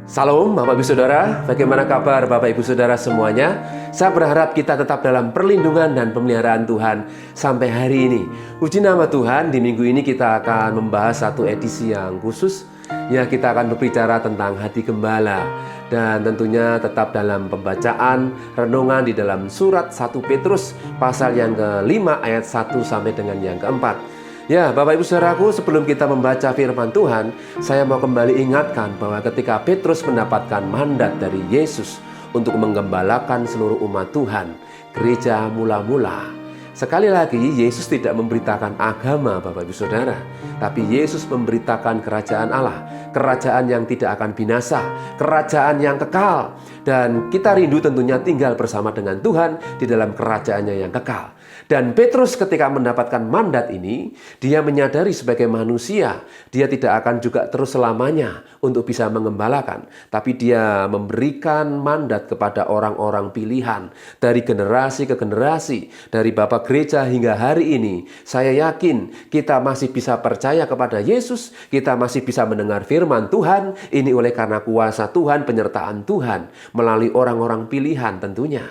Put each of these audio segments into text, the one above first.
Salam Bapak Ibu Saudara, bagaimana kabar Bapak Ibu Saudara semuanya? Saya berharap kita tetap dalam perlindungan dan pemeliharaan Tuhan sampai hari ini. Puji nama Tuhan, di minggu ini kita akan membahas satu edisi yang khusus. Ya, kita akan berbicara tentang hati gembala. Dan tentunya tetap dalam pembacaan renungan di dalam surat 1 Petrus pasal yang ke-5 ayat 1 sampai dengan yang ke-4. Ya, Bapak Ibu Saudaraku, sebelum kita membaca firman Tuhan, saya mau kembali ingatkan bahwa ketika Petrus mendapatkan mandat dari Yesus untuk menggembalakan seluruh umat Tuhan, gereja mula-mula, sekali lagi Yesus tidak memberitakan agama Bapak Ibu Saudara, tapi Yesus memberitakan kerajaan Allah, kerajaan yang tidak akan binasa, kerajaan yang kekal. Dan kita rindu tentunya tinggal bersama dengan Tuhan di dalam kerajaannya yang kekal. Dan Petrus ketika mendapatkan mandat ini, dia menyadari sebagai manusia, dia tidak akan juga terus selamanya untuk bisa mengembalakan. Tapi dia memberikan mandat kepada orang-orang pilihan dari generasi ke generasi, dari Bapak Gereja hingga hari ini. Saya yakin kita masih bisa percaya kepada Yesus, kita masih bisa mendengar firman Tuhan. Ini oleh karena kuasa Tuhan, penyertaan Tuhan melalui orang-orang pilihan tentunya.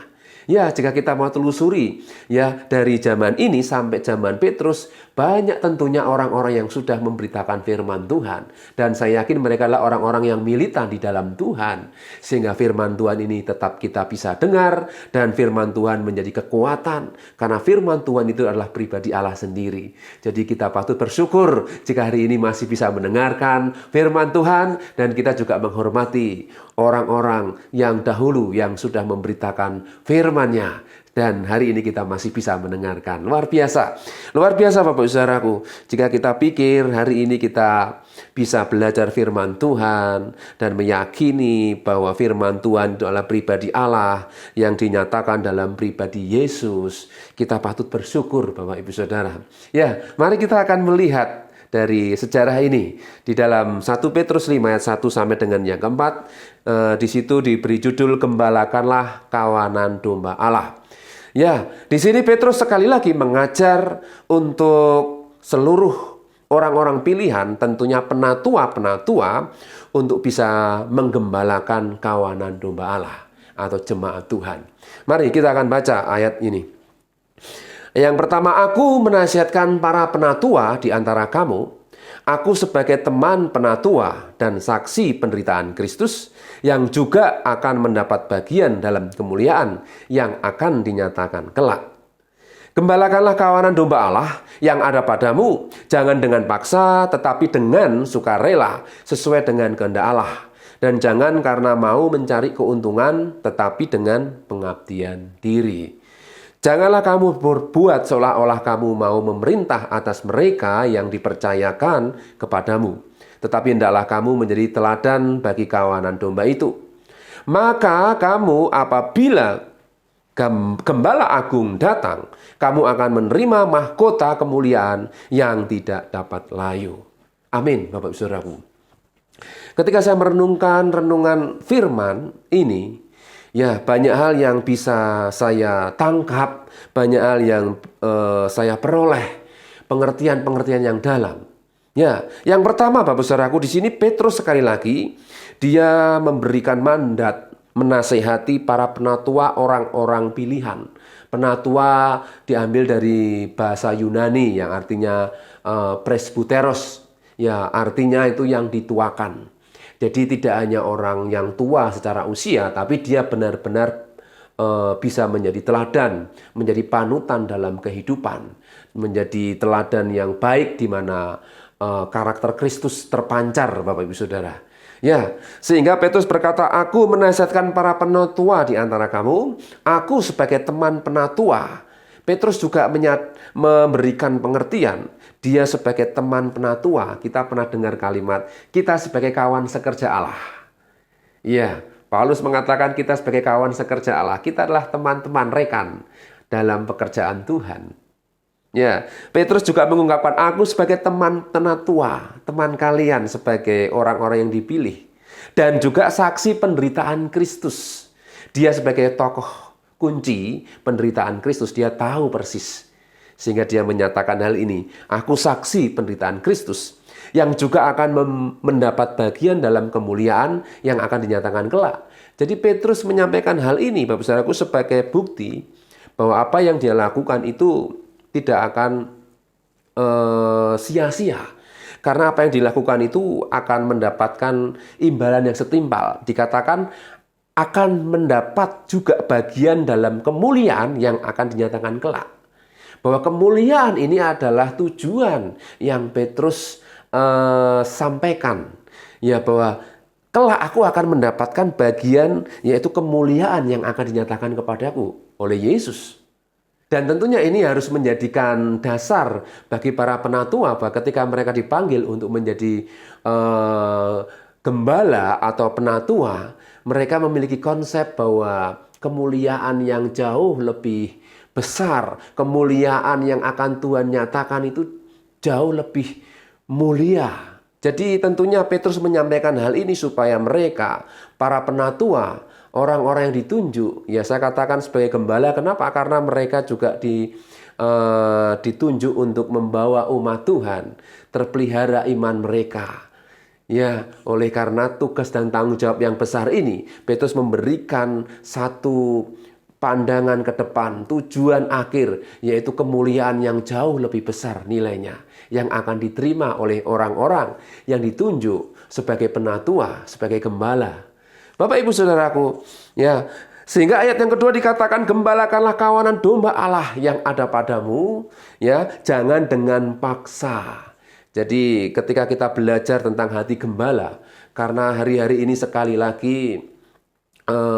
Ya, jika kita mau telusuri, ya dari zaman ini sampai zaman Petrus, banyak tentunya orang-orang yang sudah memberitakan firman Tuhan. Dan saya yakin mereka adalah orang-orang yang militan di dalam Tuhan. Sehingga firman Tuhan ini tetap kita bisa dengar, dan firman Tuhan menjadi kekuatan. Karena firman Tuhan itu adalah pribadi Allah sendiri. Jadi kita patut bersyukur jika hari ini masih bisa mendengarkan firman Tuhan, dan kita juga menghormati orang-orang yang dahulu yang sudah memberitakan firman-Nya. Dan hari ini kita masih bisa mendengarkan. Luar biasa. Luar biasa Bapak Saudaraku. Jika kita pikir hari ini kita bisa belajar firman Tuhan dan meyakini bahwa firman Tuhan itu adalah pribadi Allah yang dinyatakan dalam pribadi Yesus, kita patut bersyukur Bapak Ibu Saudara. Ya, mari kita akan melihat dari sejarah ini di dalam 1 Petrus 5 ayat 1 sampai dengan yang keempat. Di situ diberi judul Gembalakanlah Kawanan Domba Allah. Ya, di sini Petrus sekali lagi mengajar untuk seluruh orang-orang pilihan, tentunya penatua-penatua, untuk bisa menggembalakan kawanan domba Allah atau jemaat Tuhan. Mari kita akan baca ayat ini. Yang pertama, aku menasihatkan para penatua di antara kamu, aku sebagai teman penatua dan saksi penderitaan Kristus, yang juga akan mendapat bagian dalam kemuliaan yang akan dinyatakan kelak. Gembalakanlah kawanan domba Allah yang ada padamu, jangan dengan paksa, tetapi dengan sukarela, sesuai dengan kehendak Allah. Dan jangan karena mau mencari keuntungan, tetapi dengan pengabdian diri. Janganlah kamu berbuat seolah-olah kamu mau memerintah atas mereka yang dipercayakan kepadamu. Tetapi hendaklah kamu menjadi teladan bagi kawanan domba itu. Maka kamu apabila Gembala Agung datang, kamu akan menerima mahkota kemuliaan yang tidak dapat layu. Amin, Bapak Ibu Saudaraku. Ketika saya merenungkan renungan firman ini, ya, banyak hal yang bisa saya tangkap, banyak hal yang saya peroleh, pengertian-pengertian yang dalam. Ya, yang pertama Bapak Saudaraku, di sini Petrus sekali lagi dia memberikan mandat, menasehati para penatua, orang-orang pilihan. Penatua diambil dari bahasa Yunani yang artinya presbuteros, ya artinya itu yang dituakan. Jadi tidak hanya orang yang tua secara usia, tapi dia benar-benar bisa menjadi teladan, menjadi panutan dalam kehidupan, menjadi teladan yang baik di mana karakter Kristus terpancar, Bapak Ibu Saudara. Ya, sehingga Petrus berkata, aku menasihatkan para penatua di antara kamu, aku sebagai teman penatua. Petrus juga memberikan pengertian, dia sebagai teman penatua. Kita pernah dengar kalimat, kita sebagai kawan sekerja Allah. Ya, Paulus mengatakan kita sebagai kawan sekerja Allah, kita adalah teman-teman rekan dalam pekerjaan Tuhan. Ya, Petrus juga mengungkapkan, aku sebagai teman penatua, teman kalian sebagai orang-orang yang dipilih. Dan juga saksi penderitaan Kristus. Dia sebagai tokoh kunci penderitaan Kristus, dia tahu persis. Sehingga dia menyatakan hal ini, aku saksi penderitaan Kristus. yang juga akan mendapat bagian dalam kemuliaan yang akan dinyatakan kelak. Jadi Petrus menyampaikan hal ini, Bapak Saudaraku, sebagai bukti bahwa apa yang dia lakukan itu tidak akan sia-sia. Karena apa yang dilakukan itu akan mendapatkan imbalan yang setimpal. Dikatakan akan mendapat juga bagian dalam kemuliaan yang akan dinyatakan kelak. Bahwa kemuliaan ini adalah tujuan yang Petrus sampaikan. Ya, bahwa kelak aku akan mendapatkan bagian, yaitu kemuliaan yang akan dinyatakan kepadaku oleh Yesus. Dan tentunya ini harus menjadikan dasar bagi para penatua bahwa ketika mereka dipanggil untuk menjadi gembala atau penatua, mereka memiliki konsep bahwa kemuliaan yang jauh lebih besar, kemuliaan yang akan Tuhan nyatakan itu jauh lebih mulia. Jadi tentunya Petrus menyampaikan hal ini supaya mereka, para penatua, orang-orang yang ditunjuk, ya saya katakan sebagai gembala, kenapa? Karena mereka juga ditunjuk untuk membawa umat Tuhan, terpelihara iman mereka. Ya, oleh karena tugas dan tanggung jawab yang besar ini, Petrus memberikan satu pandangan ke depan, tujuan akhir, yaitu kemuliaan yang jauh lebih besar nilainya, yang akan diterima oleh orang-orang yang ditunjuk sebagai penatua, sebagai gembala. Bapak Ibu Saudaraku, ya, sehingga ayat yang kedua dikatakan, gembalakanlah kawanan domba Allah yang ada padamu, ya, jangan dengan paksa. Jadi ketika kita belajar tentang hati gembala, karena hari-hari ini sekali lagi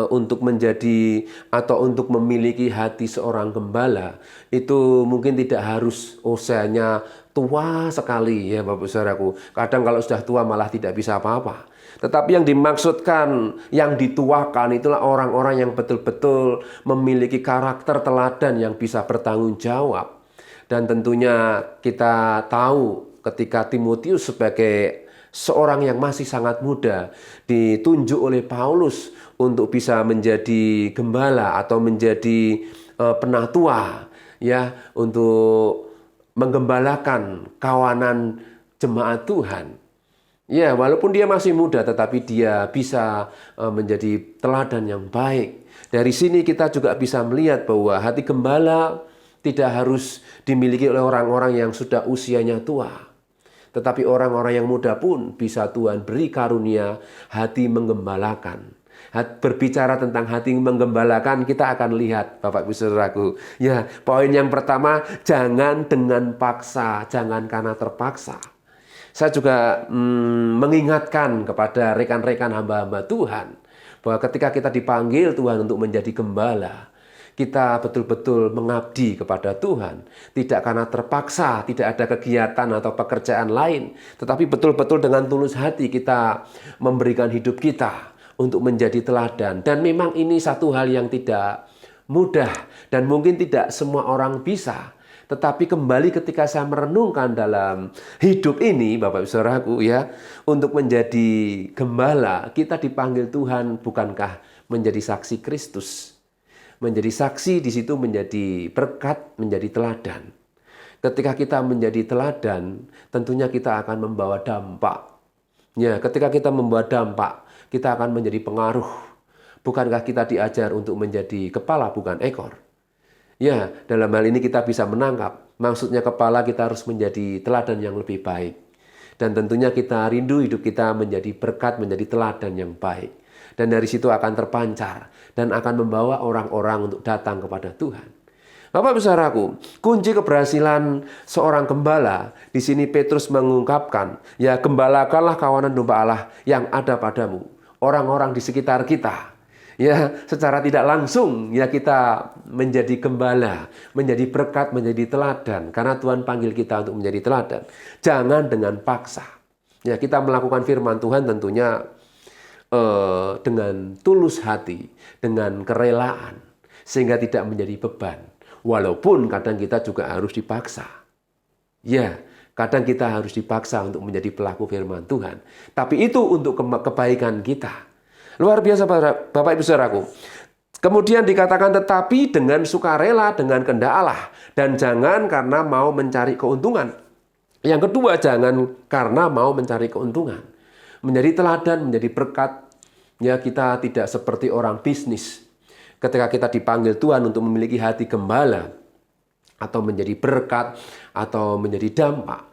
untuk menjadi atau untuk memiliki hati seorang gembala itu mungkin tidak harus usianya tua sekali, ya Bapak Saudaraku. Kadang kalau sudah tua malah tidak bisa apa-apa. Tetapi yang dimaksudkan, yang dituakan itulah orang-orang yang betul-betul memiliki karakter teladan yang bisa bertanggung jawab. Dan tentunya kita tahu ketika Timotius sebagai seorang yang masih sangat muda ditunjuk oleh Paulus untuk bisa menjadi gembala atau menjadi penatua, ya, untuk menggembalakan kawanan jemaat Tuhan. Ya, walaupun dia masih muda tetapi dia bisa menjadi teladan yang baik. Dari sini kita juga bisa melihat bahwa hati gembala tidak harus dimiliki oleh orang-orang yang sudah usianya tua. Tetapi orang-orang yang muda pun bisa Tuhan beri karunia hati menggembalakan. Berbicara tentang hati menggembalakan, kita akan lihat, Bapak Ibu Saudaraku. Ya, poin yang pertama, jangan dengan paksa, jangan karena terpaksa. Saya juga mengingatkan kepada rekan-rekan hamba-hamba Tuhan bahwa ketika kita dipanggil Tuhan untuk menjadi gembala, kita betul-betul mengabdi kepada Tuhan. Tidak karena terpaksa, tidak ada kegiatan atau pekerjaan lain. Tetapi betul-betul dengan tulus hati kita memberikan hidup kita untuk menjadi teladan. Dan memang ini satu hal yang tidak mudah dan mungkin tidak semua orang bisa. Tetapi kembali ketika saya merenungkan dalam hidup ini, Bapak Ibu Saudaraku, ya, untuk menjadi gembala, kita dipanggil Tuhan bukankah menjadi saksi Kristus? Menjadi saksi di situ menjadi berkat, menjadi teladan. Ketika kita menjadi teladan, tentunya kita akan membawa dampak. Ya, ketika kita membawa dampak, kita akan menjadi pengaruh. Bukankah kita diajar untuk menjadi kepala bukan ekor? Ya, dalam hal ini kita bisa menangkap. Maksudnya kepala kita harus menjadi teladan yang lebih baik. Dan tentunya kita rindu hidup kita menjadi berkat, menjadi teladan yang baik. Dan dari situ akan terpancar dan akan membawa orang-orang untuk datang kepada Tuhan. Bapak Ibu Saudaraku, kunci keberhasilan seorang gembala, di sini Petrus mengungkapkan, ya, gembalakanlah kawanan domba Allah yang ada padamu. Orang-orang di sekitar kita. Ya, secara tidak langsung ya kita menjadi gembala, menjadi berkat, menjadi teladan. Karena Tuhan panggil kita untuk menjadi teladan. Jangan dengan paksa. Ya, kita melakukan firman Tuhan tentunya dengan tulus hati, dengan kerelaan, sehingga tidak menjadi beban. Walaupun kadang kita juga harus dipaksa. Ya, kadang kita harus dipaksa untuk menjadi pelaku firman Tuhan. Tapi itu untuk kebaikan kita. Luar biasa Bapak Ibu Saudaraku. Kemudian dikatakan tetapi dengan sukarela, dengan kehendak Allah. Dan jangan karena mau mencari keuntungan. Yang kedua, jangan karena mau mencari keuntungan. Menjadi teladan, menjadi berkat. Ya, kita tidak seperti orang bisnis. Ketika kita dipanggil Tuhan untuk memiliki hati gembala, atau menjadi berkat, atau menjadi dampak,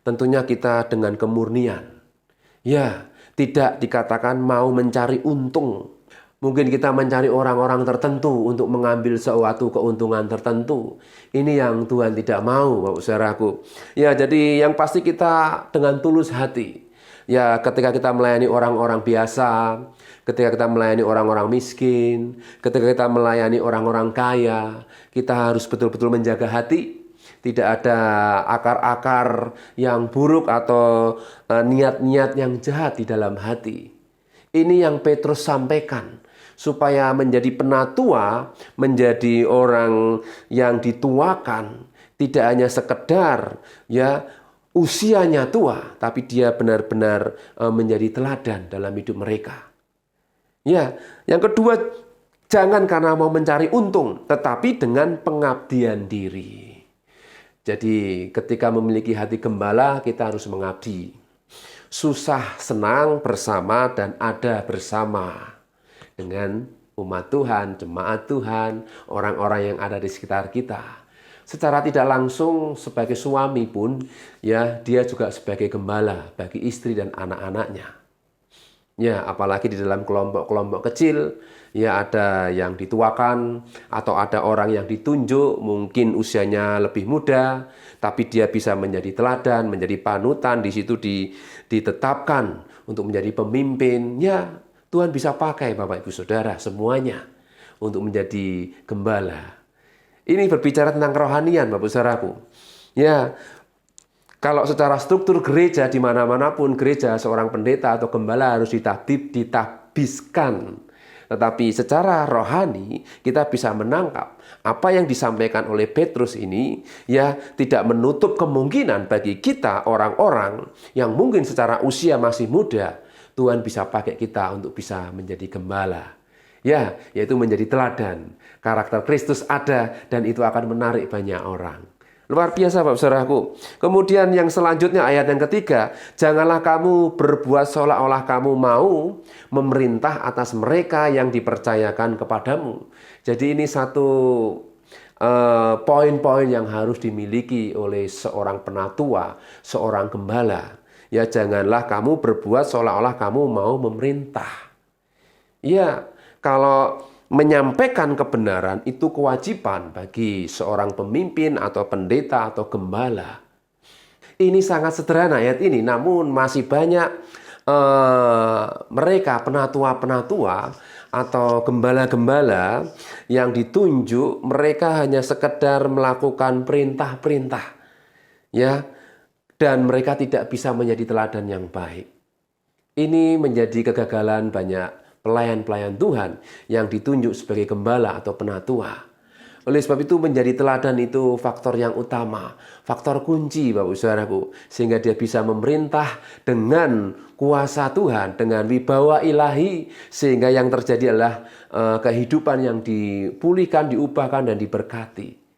tentunya kita dengan kemurnian. Ya, tidak dikatakan mau mencari untung. Mungkin kita mencari orang-orang tertentu untuk mengambil suatu keuntungan tertentu. Ini yang Tuhan tidak mau, Bapak Saudaraku. Ya, jadi yang pasti kita dengan tulus hati. Ya, ketika kita melayani orang-orang biasa, ketika kita melayani orang-orang miskin, ketika kita melayani orang-orang kaya, kita harus betul-betul menjaga hati. Tidak ada akar-akar yang buruk atau niat-niat yang jahat di dalam hati. Ini yang Petrus sampaikan. Supaya menjadi penatua, menjadi orang yang dituakan, tidak hanya sekedar ya usianya tua, tapi dia benar-benar menjadi teladan dalam hidup mereka. Ya, yang kedua, jangan karena mau mencari untung, tetapi dengan pengabdian diri. Jadi ketika memiliki hati gembala, kita harus mengabdi. Susah senang bersama dan ada bersama dengan umat Tuhan, jemaat Tuhan, orang-orang yang ada di sekitar kita. Secara tidak langsung sebagai suami pun, ya dia juga sebagai gembala bagi istri dan anak-anaknya. Ya, apalagi di dalam kelompok-kelompok kecil, ya ada yang dituakan atau ada orang yang ditunjuk, mungkin usianya lebih muda, tapi dia bisa menjadi teladan, menjadi panutan, di situ ditetapkan untuk menjadi pemimpin. Ya, Tuhan bisa pakai Bapak Ibu Saudara semuanya untuk menjadi gembala. Ini berbicara tentang kerohanian Bapak Saudaraku. Ya, kalau secara struktur gereja di mana-mana pun gereja seorang pendeta atau gembala harus ditabiskan. Tetapi secara rohani kita bisa menangkap apa yang disampaikan oleh Petrus ini ya tidak menutup kemungkinan bagi kita orang-orang yang mungkin secara usia masih muda. Tuhan bisa pakai kita untuk bisa menjadi gembala. Ya, yaitu menjadi teladan. Karakter Kristus ada dan itu akan menarik banyak orang. Luar biasa Bapak Saudaraku. Kemudian yang selanjutnya ayat yang ketiga, janganlah kamu berbuat seolah-olah kamu mau memerintah atas mereka yang dipercayakan kepadamu. Jadi ini satu poin-poin yang harus dimiliki oleh seorang penatua, seorang gembala. Ya, janganlah kamu berbuat seolah-olah kamu mau memerintah. Ya, kalau menyampaikan kebenaran itu kewajiban bagi seorang pemimpin atau pendeta atau gembala. Ini sangat sederhana ayat ini, namun masih banyak mereka penatua-penatua atau gembala-gembala yang ditunjuk, mereka hanya sekedar melakukan perintah-perintah. Ya, dan mereka tidak bisa menjadi teladan yang baik. Ini menjadi kegagalan banyak pelayan-pelayan Tuhan yang ditunjuk sebagai gembala atau penatua. Oleh sebab itu menjadi teladan itu faktor yang utama, faktor kunci Bapak Saudaraku, sehingga dia bisa memerintah dengan kuasa Tuhan, dengan wibawa ilahi, sehingga yang terjadi adalah kehidupan yang dipulihkan, diubahkan dan diberkati.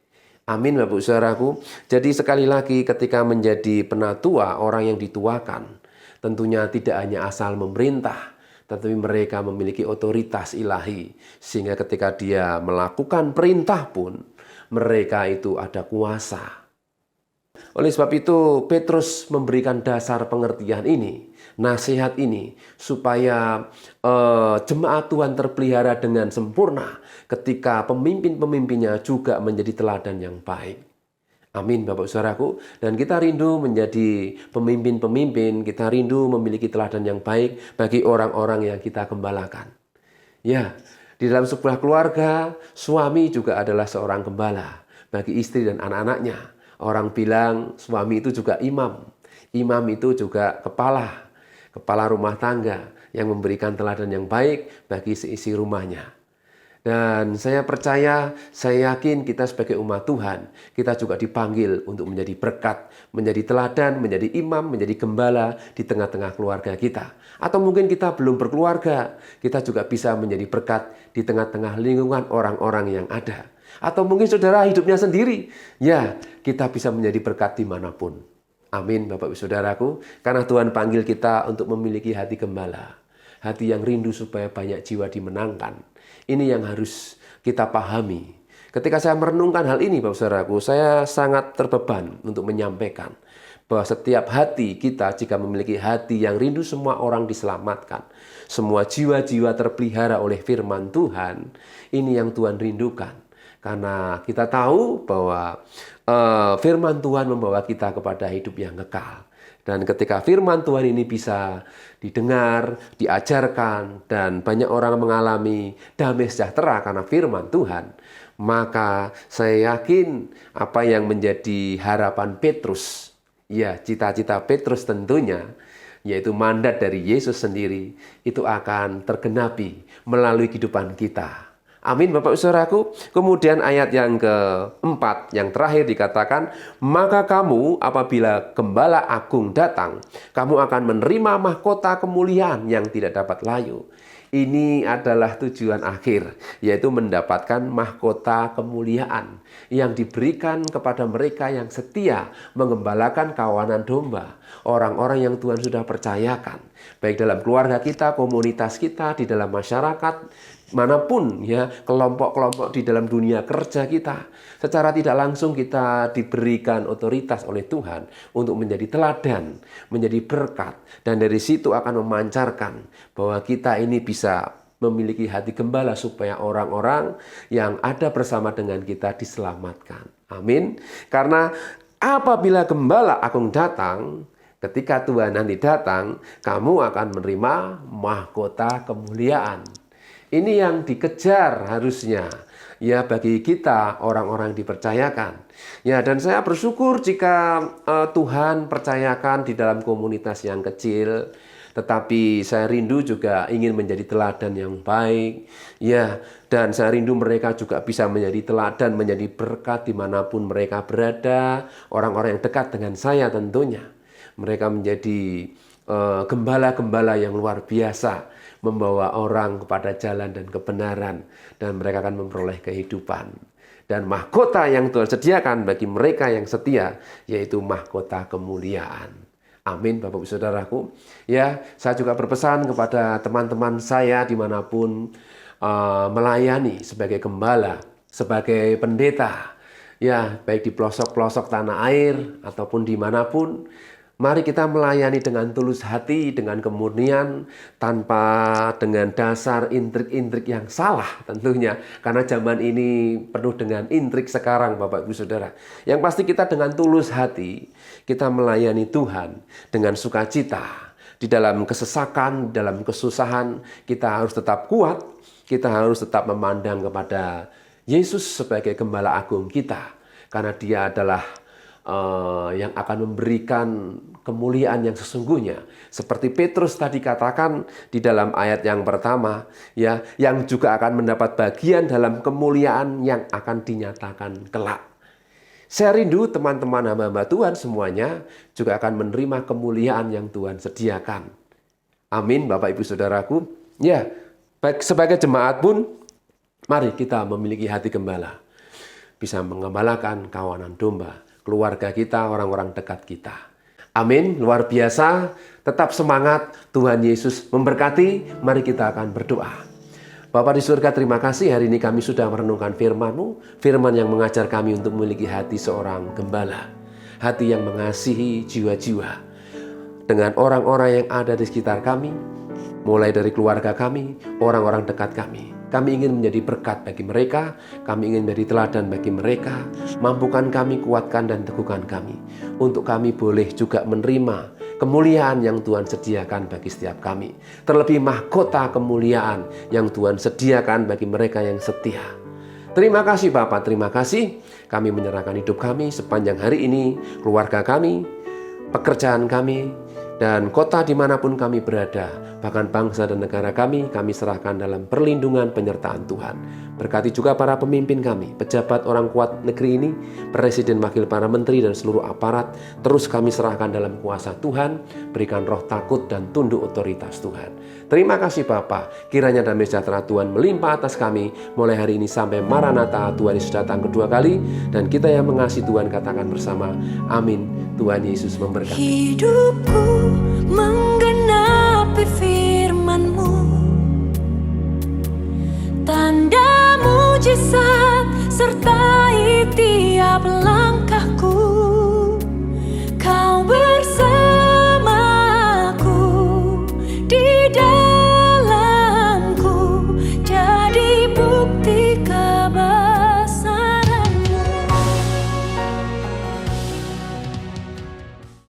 Amin Bapak Saudaraku. Jadi sekali lagi ketika menjadi penatua, orang yang dituakan tentunya tidak hanya asal memerintah, tetapi mereka memiliki otoritas ilahi. Sehingga ketika dia melakukan perintah pun, mereka itu ada kuasa. Oleh sebab itu Petrus memberikan dasar pengertian ini, nasihat ini, supaya jemaat Tuhan terpelihara dengan sempurna ketika pemimpin-pemimpinnya juga menjadi teladan yang baik. Amin Bapak Saudaraku. Dan kita rindu menjadi pemimpin-pemimpin, kita rindu memiliki teladan yang baik bagi orang-orang yang kita gembalakan. Ya, di dalam sebuah keluarga, suami juga adalah seorang gembala bagi istri dan anak-anaknya. Orang bilang suami itu juga imam. Imam itu juga kepala rumah tangga yang memberikan teladan yang baik bagi seisi rumahnya. Dan saya percaya, saya yakin kita sebagai umat Tuhan, kita juga dipanggil untuk menjadi berkat, menjadi teladan, menjadi imam, menjadi gembala di tengah-tengah keluarga kita. Atau mungkin kita belum berkeluarga, kita juga bisa menjadi berkat di tengah-tengah lingkungan orang-orang yang ada. Atau mungkin saudara hidupnya sendiri, ya kita bisa menjadi berkat dimanapun. Amin Bapak Ibu Saudaraku, karena Tuhan panggil kita untuk memiliki hati gembala. Hati yang rindu supaya banyak jiwa dimenangkan. Ini yang harus kita pahami. Ketika saya merenungkan hal ini Bapak Saudaraku, saya sangat terbeban untuk menyampaikan bahwa setiap hati kita jika memiliki hati yang rindu semua orang diselamatkan, semua jiwa-jiwa terpelihara oleh firman Tuhan, ini yang Tuhan rindukan. Karena kita tahu bahwa firman Tuhan membawa kita kepada hidup yang kekal. Dan ketika firman Tuhan ini bisa didengar, diajarkan, dan banyak orang mengalami damai sejahtera karena firman Tuhan, maka saya yakin apa yang menjadi harapan Petrus, ya, cita-cita Petrus tentunya, yaitu mandat dari Yesus sendiri, itu akan tergenapi melalui kehidupan kita. Amin Bapak Saudaraku. Kemudian ayat yang keempat, yang terakhir dikatakan, maka kamu apabila Gembala Agung datang, kamu akan menerima mahkota kemuliaan yang tidak dapat layu. Ini adalah tujuan akhir, yaitu mendapatkan mahkota kemuliaan yang diberikan kepada mereka yang setia menggembalakan kawanan domba. Orang-orang yang Tuhan sudah percayakan, baik dalam keluarga kita, komunitas kita, di dalam masyarakat, manapun ya, kelompok-kelompok di dalam dunia kerja kita, secara tidak langsung kita diberikan otoritas oleh Tuhan untuk menjadi teladan, menjadi berkat, dan dari situ akan memancarkan bahwa kita ini bisa memiliki hati gembala supaya orang-orang yang ada bersama dengan kita diselamatkan. Amin. Karena apabila Gembala Agung datang, ketika Tuhan nanti datang, kamu akan menerima mahkota kemuliaan. Ini yang dikejar harusnya, ya, bagi kita orang-orang dipercayakan. Ya, dan saya bersyukur jika Tuhan percayakan di dalam komunitas yang kecil, tetapi saya rindu juga ingin menjadi teladan yang baik. Ya, dan saya rindu mereka juga bisa menjadi teladan, menjadi berkat dimanapun mereka berada. Orang-orang yang dekat dengan saya tentunya. Mereka menjadi gembala-gembala yang luar biasa, membawa orang kepada jalan dan kebenaran, dan mereka akan memperoleh kehidupan. Dan mahkota yang Tuhan sediakan bagi mereka yang setia, yaitu mahkota kemuliaan. Amin Bapak Ibu Saudaraku. Ya, saya juga berpesan kepada teman-teman saya dimanapun melayani sebagai gembala, sebagai pendeta, ya, baik di pelosok-pelosok tanah air ataupun dimanapun. Mari kita melayani dengan tulus hati, dengan kemurnian, tanpa dengan dasar intrik-intrik yang salah tentunya. Karena zaman ini penuh dengan intrik sekarang Bapak Ibu Saudara. Yang pasti kita dengan tulus hati, kita melayani Tuhan dengan sukacita. Di dalam kesesakan, dalam kesusahan, kita harus tetap kuat. Kita harus tetap memandang kepada Yesus sebagai Gembala Agung kita. Karena Dia adalah yang akan memberikan kemuliaan yang sesungguhnya. Seperti Petrus tadi katakan di dalam ayat yang pertama, ya, yang juga akan mendapat bagian dalam kemuliaan yang akan dinyatakan kelak. Saya rindu teman-teman hamba-hamba Tuhan semuanya juga akan menerima kemuliaan yang Tuhan sediakan. Amin Bapak Ibu Saudaraku. Ya, baik sebagai jemaat pun, mari kita memiliki hati gembala. Bisa mengembalakan kawanan domba, keluarga kita, orang-orang dekat kita. Amin, luar biasa. Tetap semangat, Tuhan Yesus memberkati. Mari kita akan berdoa. Bapa di surga, terima kasih hari ini kami sudah merenungkan firman-Mu, firman yang mengajar kami untuk memiliki hati seorang gembala. Hati yang mengasihi jiwa-jiwa dengan orang-orang yang ada di sekitar kami, mulai dari keluarga kami, orang-orang dekat kami. Kami ingin menjadi berkat bagi mereka, kami ingin menjadi teladan bagi mereka. Mampukan kami, kuatkan dan teguhkan kami, untuk kami boleh juga menerima kemuliaan yang Tuhan sediakan bagi setiap kami. Terlebih mahkota kemuliaan yang Tuhan sediakan bagi mereka yang setia. Terima kasih Bapak, terima kasih. Kami menyerahkan hidup kami sepanjang hari ini, keluarga kami, pekerjaan kami, dan kota dimanapun kami berada, bahkan bangsa dan negara kami serahkan dalam perlindungan penyertaan Tuhan. Berkati juga para pemimpin kami, pejabat orang kuat negeri ini, presiden, wakil, para menteri, dan seluruh aparat. Terus kami serahkan dalam kuasa Tuhan, berikan roh takut dan tunduk otoritas Tuhan. Terima kasih Bapa, kiranya damai sejahtera Tuhan melimpah atas kami, mulai hari ini sampai Maranatha, Tuhan Yesus datang kedua kali, dan kita yang mengasihi Tuhan katakan bersama, amin. Tuhan Yesus memberkati. Hidupku menggenapi firman-Mu, tanda mujizat sertai tiap langkah.